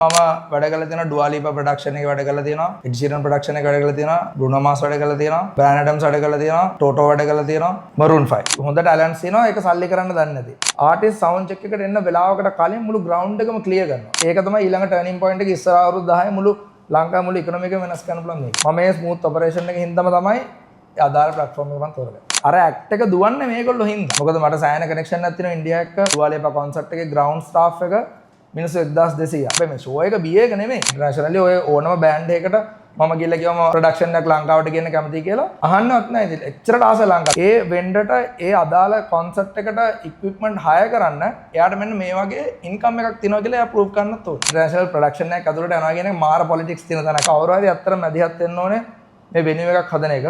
මම වැඩ කරලා තියෙනවා ඩුවා ලිපා ප්‍රොඩක්ෂන් එකේ වැඩ කරලා තියෙනවා එඩ් ෂීරන් ප්‍රොඩක්ෂන් එකේ වැඩ කරලා තියෙනවා බ්‍රුනෝ මාස් වැඩ කරලා තියෙනවා බ්‍රෑන් ඇඩම්ස් වැඩ කරලා තියෙනවා ටෝටෝ වැඩ කරලා තියෙනවා මරූන් 5 හොඳ ටැලන්ට්ස් තියෙනවා ඒක සල්ලි කරන්න දන්නේ නැති ආටිස්ට් සවුන්ඩ් චෙක් එකට එන්න වෙලාවකට කලින් මුළු ග්‍රවුන්ඩ් එකම ක්ලියර් කරනවා ඒක තමයි ඊළඟ ටර්නින් පොයින්ට් එක ඉස්සර අවුරුදු 10 මුළු ලංකාව මුළු ඉකොනොමි එක වෙනස් කරන්න පුළුවන් මේක මම මේ ස්මූත් ඔපරේෂන් එකේ හින්දාම තමයි අදාළ ප්ලැට්ෆෝම් එක මම තෝරගන්නේ අර ඇක්ට් එක දුවන්නේ මේගොල්ලෝ හින්දා මොකද මට සෑහෙන කනෙක්ෂන් එකක් තියෙනවා ඉන්දියා එක්ක ඩුවා ලිපා කොන්සර්ට් එකේ ග්‍රවුන්ඩ් ස්ටාෆ් එක මිනිස්සු 1200 හැබැයි මේ ෂෝ එක BA එක නෙමෙයි ඉන්ටර්නැෂනලි ඔය ඕනම බෑන්ඩ් එකකට මම ගිහලා කිව්වම ප්‍රොඩක්ෂන් එකක් ලංකාවට ගෙන්න කැමතියි කියලා අහන්නවත් නැහැ ඉතින් එච්චරට ආස ලංකාව ඒ වෙන්ඩර්ට ඒ අදාළ කොන්සෙප්ට් එකට ඉක්විප්මන්ට් හයර් කරන්න එයාට මෙන්න මේ වගේ ඉන්කම් එකක් තියෙනවා කියලා එයා ප්‍රූව් කරන්නත් ඕනේ ඉන්ටර්නැෂනල් ප්‍රොඩක්ෂන් එකක් ඇතුළට යනවා කියන එක මාර පොලිටික්ස් තියෙන තැනක කවුරු හරි අත්තර මැදිහත් වෙන්න ඕනේ මේ වෙන්යු එකක් හදන එක